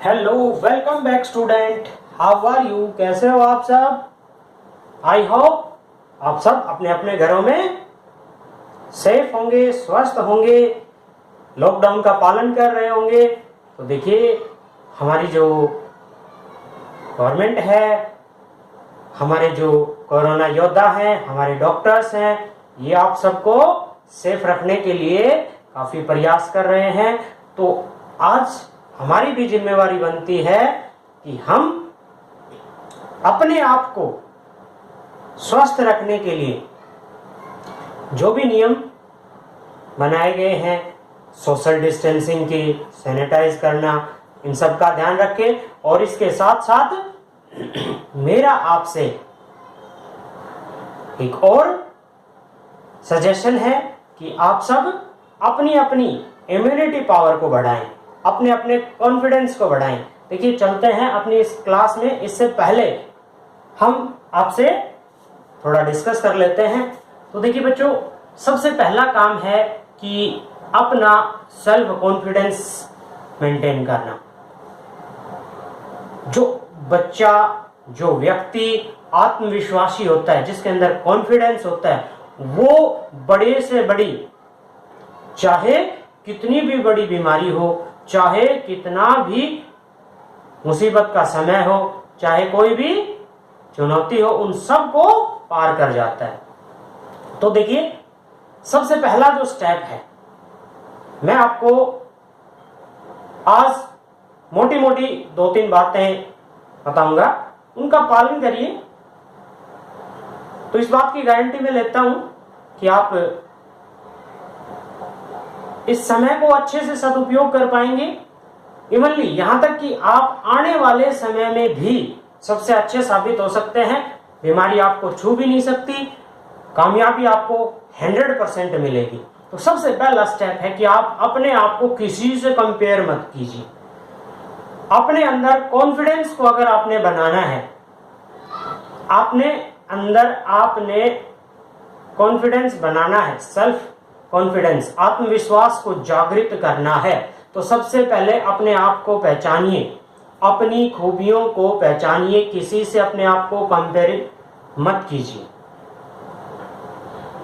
Hello, welcome back student. How are you? कैसे हो आप सब? आई होप आप सब अपने अपने घरों में सेफ होंगे, स्वस्थ होंगे, लॉकडाउन का पालन कर रहे होंगे। तो देखिए, हमारी जो गवर्नमेंट है, हमारे जो कोरोना योद्धा हैं, हमारे डॉक्टर्स हैं, ये आप सबको सेफ रखने के लिए काफी प्रयास कर रहे हैं। तो आज हमारी भी जिम्मेवारी बनती है कि हम अपने आप को स्वस्थ रखने के लिए जो भी नियम बनाए गए हैं, सोशल डिस्टेंसिंग के, सैनिटाइज करना, इन सब का ध्यान रखें। और इसके साथ साथ मेरा आपसे एक और सजेशन है कि आप सब अपनी अपनी इम्यूनिटी पावर को बढ़ाएं, अपने अपने कॉन्फिडेंस को बढ़ाएं। देखिए, चलते हैं अपनी इस क्लास में। इससे पहले हम आपसे थोड़ा डिस्कस कर लेते हैं। तो देखिए बच्चों, सबसे पहला काम है कि अपना सेल्फ कॉन्फिडेंस मेंटेन करना। जो बच्चा, जो व्यक्ति आत्मविश्वासी होता है, जिसके अंदर कॉन्फिडेंस होता है, वो बड़े से बड़ी, चाहे कितनी भी बड़ी बीमारी हो, चाहे कितना भी मुसीबत का समय हो, चाहे कोई भी चुनौती हो, उन सब को पार कर जाता है। तो देखिए, सबसे पहला जो स्टेप है, मैं आपको आज मोटी मोटी 2-3 बातें बताऊंगा, उनका पालन करिए। तो इस बात की गारंटी मैं लेता हूं कि आप इस समय को अच्छे से सदुपयोग कर पाएंगे। इवनली यहां तक कि आप आने वाले समय में भी सबसे अच्छे साबित हो सकते हैं। बीमारी आपको छू भी नहीं सकती, कामयाबी आपको 100% मिलेगी। तो सबसे पहला स्टेप है कि आप अपने आप को किसी से कंपेयर मत कीजिए। अपने अंदर कॉन्फिडेंस को अगर आपने बनाना है, आपने कॉन्फिडेंस बनाना है, सेल्फ कॉन्फिडेंस, आत्मविश्वास को जागृत करना है, तो सबसे पहले अपने आप को पहचानिए, अपनी खूबियों को पहचानिए। किसी से अपने आप को कंपेयर मत कीजिए।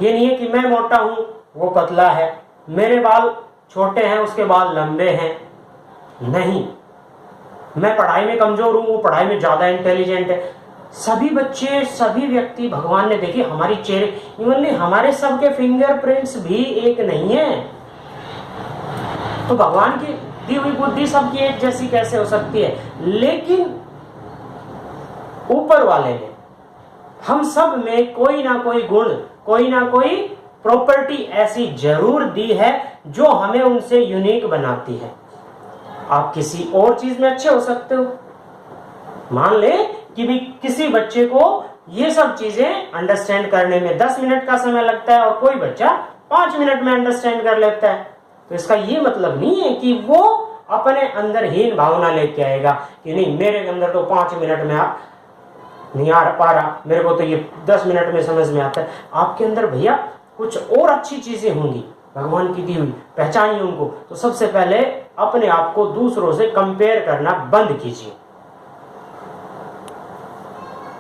ये नहीं है कि मैं मोटा हूं, वो पतला है, मेरे बाल छोटे हैं, उसके बाल लंबे हैं। नहीं, मैं पढ़ाई में कमजोर हूं, वो पढ़ाई में ज्यादा इंटेलिजेंट है। सभी बच्चे, सभी व्यक्ति, भगवान ने, देखिए, हमारी चेहरे, इवनली हमारे सबके फिंगरप्रिंट्स भी एक नहीं है। तो भगवान की दी हुई बुद्धि सबकी एक जैसी कैसे हो सकती है? लेकिन ऊपर वाले ने हम सब में कोई ना कोई गुण, कोई ना कोई प्रॉपर्टी ऐसी जरूर दी है जो हमें उनसे यूनिक बनाती है। आप किसी और चीज में अच्छे हो सकते हो। मान ले कि भी किसी बच्चे को ये सब चीजें अंडरस्टैंड करने में 10 मिनट का समय लगता है और कोई बच्चा 5 मिनट में अंडरस्टैंड कर लेता है। तो इसका ये मतलब नहीं है कि वो अपने अंदर हीन भावना लेके आएगा कि नहीं, मेरे अंदर तो 5 मिनट में आप नहीं आ पा रहा, मेरे को तो ये 10 मिनट में समझ में आता है। आपके अंदर भैया कुछ और अच्छी चीजें होंगी, भगवान की दी हुई, पहचानिए उनको। तो सबसे पहले अपने आप को दूसरों से कंपेयर करना बंद कीजिए।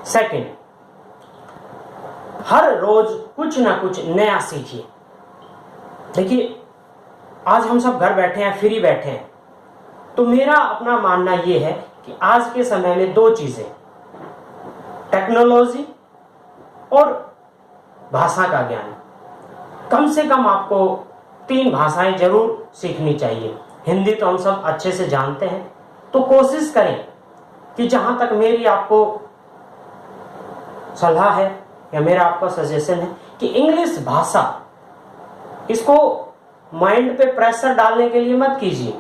सेकंड, हर रोज कुछ ना कुछ नया सीखिए। देखिए, आज हम सब घर बैठे हैं, फ्री बैठे हैं, तो मेरा अपना मानना यह है कि आज के समय में 2 चीजें, टेक्नोलॉजी और भाषा का ज्ञान। कम से कम आपको 3 भाषाएं जरूर सीखनी चाहिए। हिंदी तो हम सब अच्छे से जानते हैं, तो कोशिश करें कि जहां तक मेरी आपको सलाह है या मेरा आपका सजेशन है कि इंग्लिश भाषा, इसको माइंड पे प्रेशर डालने के लिए मत कीजिए।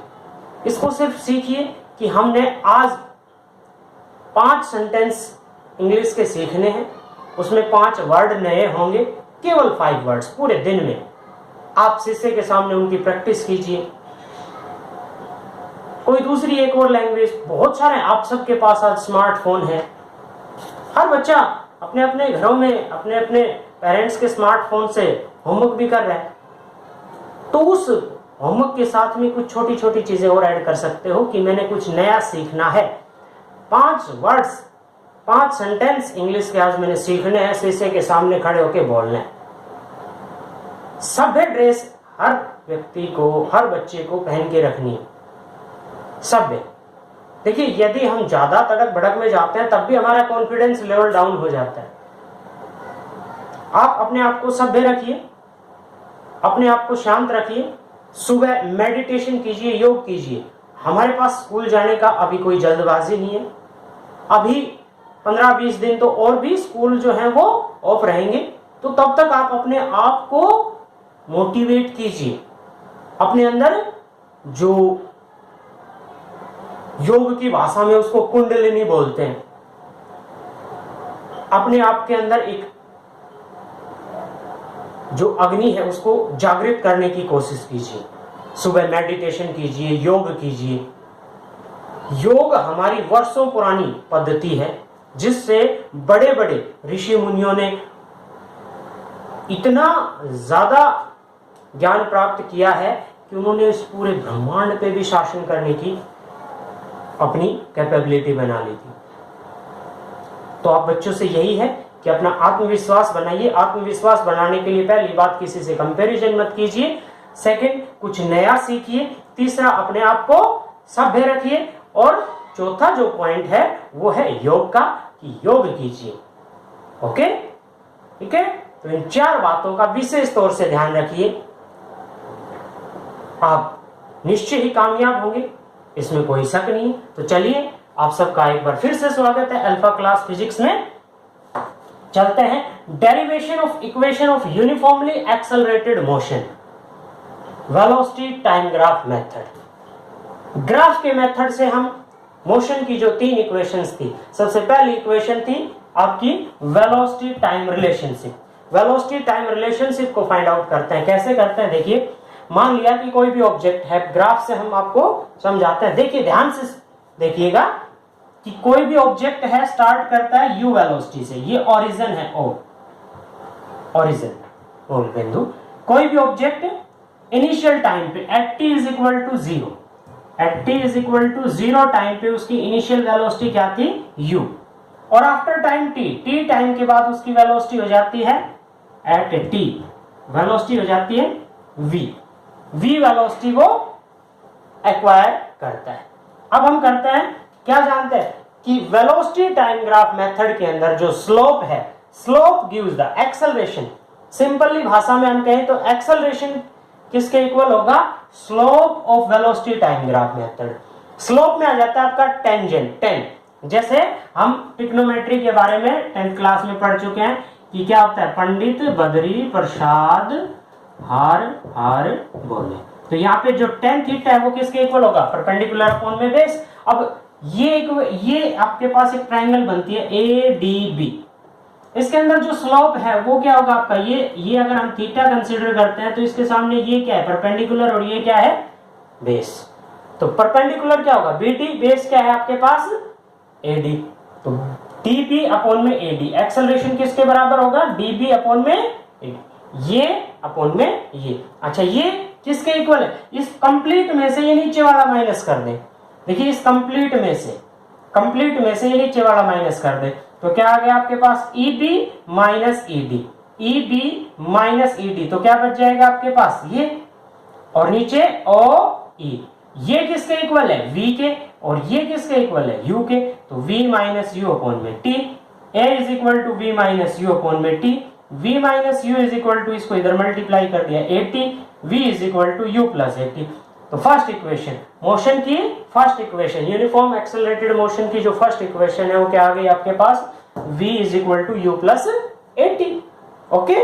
इसको सिर्फ सीखिए कि हमने आज 5 सेंटेंस इंग्लिश के सीखने हैं, उसमें 5 वर्ड नए होंगे, केवल 5 वर्ड्स पूरे दिन में। आप शीशे के सामने उनकी प्रैक्टिस कीजिए। कोई दूसरी एक और लैंग्वेज, बहुत सारे, आप सबके पास आज स्मार्टफोन है। हर बच्चा अपने अपने घरों में अपने अपने पेरेंट्स के स्मार्टफोन से होमवर्क भी कर रहा है। तो उस होमवर्क के साथ में कुछ छोटी छोटी चीजें और ऐड कर सकते हो कि मैंने कुछ नया सीखना है। 5 वर्ड्स 5 सेंटेंस इंग्लिश के आज मैंने सीखने हैं, शीशे के सामने खड़े होके बोलने हैं। सभ्य ड्रेस हर व्यक्ति को, हर बच्चे को पहन के रखनी है। सभ्य, देखिए यदि हम ज्यादा तड़क भड़क में जाते हैं तब भी हमारा कॉन्फिडेंस लेवल डाउन हो जाता है। आप अपने आप को सभ्य रखिए, अपने आप को शांत रखिए, सुबह मेडिटेशन कीजिए, योग कीजिए। हमारे पास स्कूल जाने का अभी कोई जल्दबाजी नहीं है, अभी 15-20 दिन तो और भी स्कूल जो है वो ऑफ रहेंगे, तो तब तक आप अपने आप को मोटिवेट कीजिए। अपने अंदर जो योग की भाषा में उसको कुंडलिनी बोलते हैं, अपने आप के अंदर एक जो अग्नि है उसको जागृत करने की कोशिश कीजिए। सुबह मेडिटेशन कीजिए, योग कीजिए। योग हमारी वर्षों पुरानी पद्धति है जिससे बड़े बड़े ऋषि मुनियों ने इतना ज्यादा ज्ञान प्राप्त किया है कि उन्होंने इस पूरे ब्रह्मांड पे भी शासन करने की अपनी कैपेबिलिटी बना ली थी। तो आप बच्चों से यही है कि अपना आत्मविश्वास बनाइए। आत्मविश्वास बनाने के लिए पहली बात, किसी से कंपैरिजन मत कीजिए। सेकंड, कुछ नया सीखिए। तीसरा, अपने आप को सभ्य रखिए। और चौथा जो पॉइंट है वो है योग का, कि योग कीजिए। ओके, ठीक है। तो इन 4 बातों का विशेष तौर से ध्यान रखिए, आप निश्चय ही कामयाब होंगे, इसमें कोई शक नहीं। तो चलिए, आप सबका एक बार फिर से स्वागत है अल्फा क्लास फिजिक्स में। चलते हैं derivation of equation of uniformly accelerated motion, velocity time graph method. Graph के मेथड से हम मोशन की जो 3 इक्वेशंस थी, सबसे पहली इक्वेशन थी आपकी velocity time relationship. Velocity time relationship को फाइंड आउट करते हैं। कैसे करते हैं, देखिए मान लिया कि कोई भी ऑब्जेक्ट है, ग्राफ से हम आपको समझाते हैं। देखिए ध्यान से देखिएगा कि कोई भी ऑब्जेक्ट है, स्टार्ट करता है u वेलोसिटी से, ये ओरिजिन है, ओरिजिन बिंदु। कोई भी ऑब्जेक्ट इनिशियल टाइम पे at t is equal to 0, at t is equal to 0 time पे उसकी इनिशियल वेलोसिटी क्या थी, u। और आफ्टर टाइम t टाइम के बाद उसकी वेलोसिटी हो जाती है एट t, वेलोसिटी हो जाती है v वेलोसिटी वो एक्वायर करता है। अब हम करते हैं, क्या जानते हैं कि वेलोसिटी टाइम ग्राफ मेथड के अंदर जो स्लोप है, slope gives the acceleration. Simply भाषा में हम कहें तो एक्सेलरेशन किसके इक्वल होगा, slope of velocity time graph method. Slope में आ जाता है आपका टेंजेंट, जैसे हम ट्रिग्नोमेट्री के बारे में 10th क्लास में पढ़ चुके हैं कि क्या होता है, पंडित बद्री प्रसाद हार हार बोले। तो यहाँ पे जो tan थीटा है वो किसके इक्वल होगा, परपेंडिकुलर अपॉन में बेस। अब ये आपके पास एक ट्रायंगल बनती है ADB, इसके अंदर जो स्लोप है वो क्या होगा आपका, ये अगर हम थीटा कंसीडर करते हैं तो इसके सामने ये क्या है, परपेंडिकुलर, और ये क्या है, बेस। तो परपेंडिकुलर क्या होगा BD, बेस क्या है आपके पास AD। तो DB अपॉन में AD, एक्सेलरेशन किसके बराबर होगा, DB अपॉन में AD, ये अपॉन में ये। अच्छा, ये किसके इक्वल है, इस कंप्लीट में से ये नीचे वाला माइनस कर दे। देखिए इस कंप्लीट में से ये नीचे वाला माइनस कर दे तो क्या आ गया आपके पास, EB minus ED, EB minus ED, तो क्या बच जाएगा आपके पास ये, और नीचे OE। ये किसके इक्वल है, V के, और ये किसके इक्वल है, U के। तो V माइनस U अपॉन में T, A is equal to V minus U upon में T, V minus U is equal to, इसको इधर मल्टीप्लाई कर दिया 80, V is equal to U plus 80। तो फर्स्ट इक्वेशन, मोशन की first equation, uniform accelerated motion की जो first equation है वो क्या आ गई आपके पास, V is equal to U plus 80। Okay,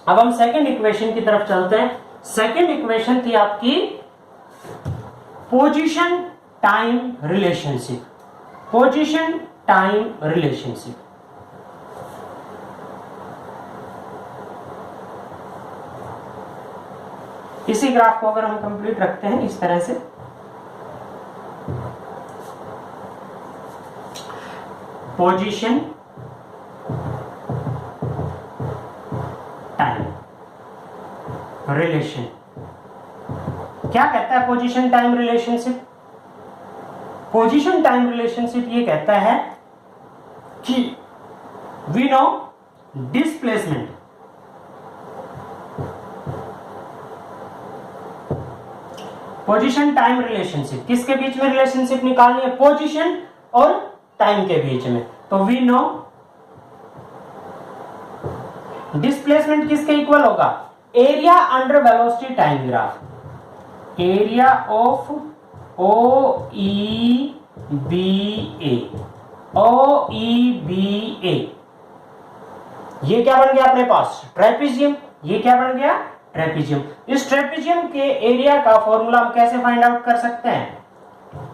अब हम सेकेंड इक्वेशन की तरफ चलते हैं। सेकेंड इक्वेशन थी आपकी position time relationship, position time relationship. इसी ग्राफ को अगर हम कंप्लीट रखते हैं इस तरह से, पोजीशन टाइम रिलेशन क्या कहता है position time relationship? Position time relationship ये कहता है कि we know displacement position time relationship, किसके बीच में रिलेशनशिप निकालनी है? पोजीशन और टाइम के बीच में। तो वी नो डिस्प्लेसमेंट किसके इक्वल होगा? Area under velocity time graph, area of O E B A, O E B A. ये क्या बन गया अपने पास? ट्रेपीजियम। ये क्या बन गया? ट्रेपीजियम। इस ट्रेपीजियम के एरिया का फॉर्मूला हम कैसे फाइंड आउट कर सकते हैं?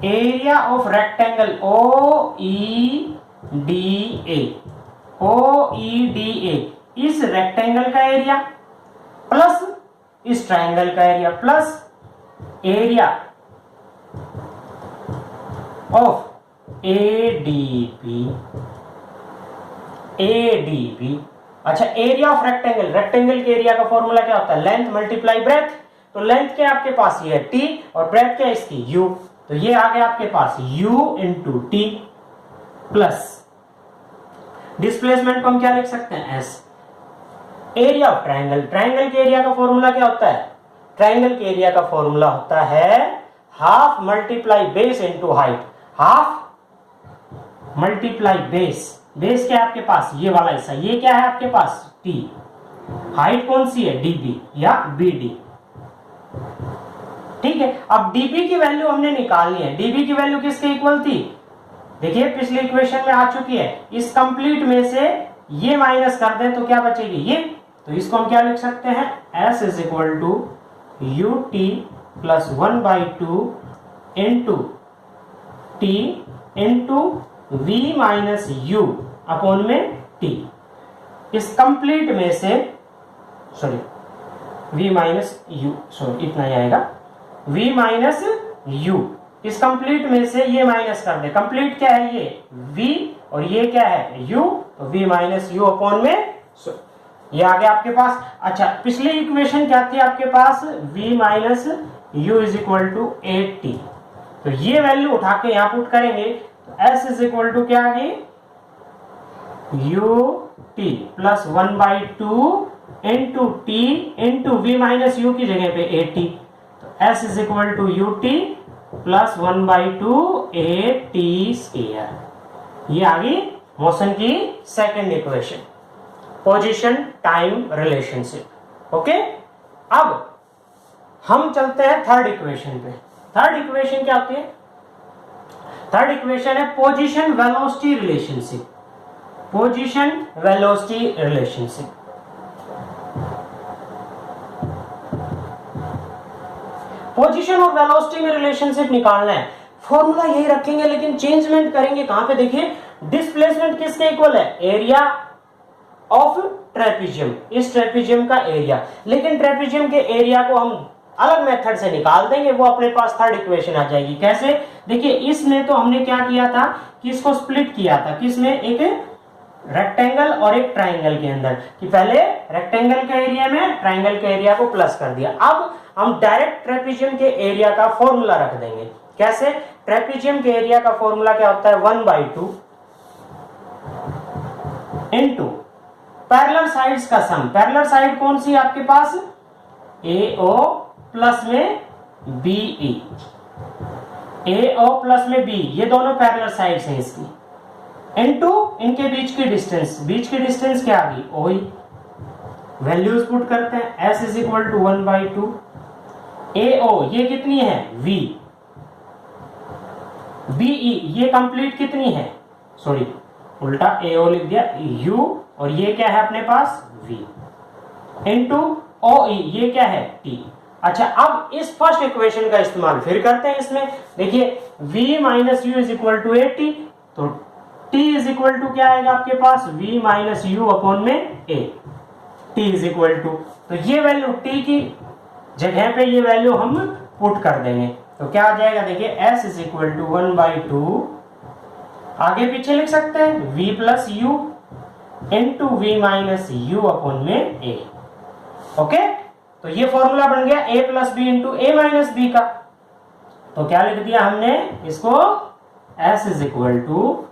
Area of rectangle O E D A, O E D A, इस रेक्टेंगल का एरिया प्लस इस ट्रायंगल का area plus area of ADB, ADB. अच्छा, एरिया ऑफ रेक्टेंगल, रेक्टेंगल के एरिया का फॉर्मूला क्या होता है? Length multiply breadth. तो लेंथ क्या आपके पास? ये है टी, और ब्रेथ क्या है इसकी? यू। तो ये आ गया आपके पास u into T plus displacement को हम क्या लिख सकते हैं? s। Area of triangle, triangle के एरिया का फॉर्मूला क्या होता है? ट्रायंगल के एरिया का फॉर्मूला होता है half multiply base into height, half multiply base. Base क्या है आपके पास? ये वाला हिस्सा। ये क्या है आपके पास? t। हाइट कौन सी है? db या bd। ठीक है, अब db की वैल्यू हमने निकालनी है। db की वैल्यू किसके इक्वल थी? देखिए पिछले इक्वेशन में आ चुकी है। इस कंप्लीट में से ये माइनस कर दें तो क्या बचेगी? ये। तो इसको हम क्या लिख सकते हैं? s is equal to u t plus 1/2 into t into v minus u upon में t। इस कंप्लीट में से sorry v minus u, sorry इतना ही आएगा, v माइनस यू। इस कंप्लीट में से ये माइनस कर दे। कंप्लीट क्या है? ये v और ये क्या है? u। तो v माइनस यू अपॉन में ये आ गया आपके पास। अच्छा, पिछली इक्वेशन क्या थी आपके पास? v minus u is equal to 8t। तो ये वैल्यू उठा के यहां पुट करेंगे तो s इज इक्वल टू क्या आ गई? u t plus 1/2 into t into v minus u की जगह पे 8t। तो s is equal to u t plus 1/2 8t square. ये आ गई मोशन की second equation, position time relationship. Okay, अब हम चलते हैं थर्ड इक्वेशन पे। थर्ड इक्वेशन क्या होती है? थर्ड इक्वेशन है position velocity relationship, position velocity relationship. Position और वेलोसिटी में रिलेशनशिप निकालना है। फॉर्मूला यही रखेंगे लेकिन चेंजमेंट करेंगे कहां पे? देखिए, डिस्प्लेसमेंट किसके इक्वल है? एरिया ऑफ ट्रेपीजियम, इस ट्रेपीजियम का एरिया। लेकिन ट्रेपीजियम के एरिया को हम अलग मेथड से निकाल देंगे, वो अपने पास थर्ड इक्वेशन आ जाएगी। कैसे? देखिए, इसमें तो हमने क्या किया था कि इसको स्प्लिट किया था, किसमें? एक रेक्टेंगल और एक ट्राइंगल के अंदर, कि पहले रेक्टेंगल के एरिया में ट्राइंगल के एरिया को प्लस कर दिया। अब हम डायरेक्ट ट्रेपीजियम के एरिया का फॉर्मूला रख देंगे। कैसे? ट्रेपीजियम के एरिया का फॉर्मूला क्या होता है? 1/2 इंटू पैरेलल साइड्स का सम। पैरेलल साइड कौन सी है आपके पास? AO प्लस में BE, AO प्लस में B, ये दोनों पैरेलल साइड्स हैं इसकी, इनटू इनके बीच की डिस्टेंस। बीच की डिस्टेंस क्या आ गई? OE। वैल्यूज पुट करते हैं। S is equal to 1/2 AO, ये कितनी है? V। BE, ये कंप्लीट कितनी है? सॉरी, उल्टा AO लिख दिया, U, और ये क्या है अपने पास? V इंटू OE, ये क्या है? T। अच्छा, अब इस फर्स्ट इक्वेशन का इस्तेमाल फिर करते हैं इसमें। देखिए, V minus u is equal to 80, तो T इज इक्वल टू क्या आएगा आपके पास? V माइनस यू अपॉन में A। T is equal to, तो ये वैल्यू T की जगह पे ये वैल्यू हम पुट कर देंगे तो क्या आ जाएगा? देखिए, S इज इक्वल टू 1/2, आगे पीछे लिख सकते हैं, V plus u into V minus u upon में A। ओके, तो ये फॉर्मूला बन गया a plus B into A minus B का। तो क्या लिख दिया हमने इसको, s is equal to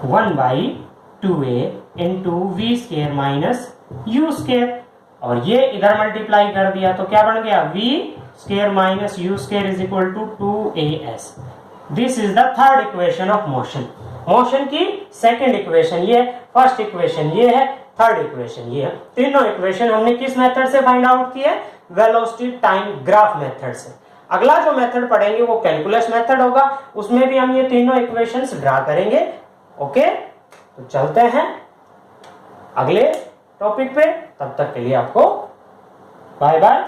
1/2a into v square minus u square, और ये इधर मल्टीप्लाई कर दिया तो क्या बन गया v square minus u square is equal to 2as। This is the third equation of motion. Motion की सेकंड इक्वेशन ये, फर्स्ट इक्वेशन ये है, थर्ड इक्वेशन ये है। तीनों इक्वेशन हमने किस मेथड से फाइंड आउट की है, वेलोसिटी टाइम ग्राफ मेथड से। अगला जो मेथड पढ़ेंगे वो कैलकुलस मेथड होगा, उसमें भी हम ये तीनों इक्वेशंस ड्रा करेंगे। ओके, तो चलते हैं अगले टॉपिक पे, तब तक के लिए आपको बाय बाय।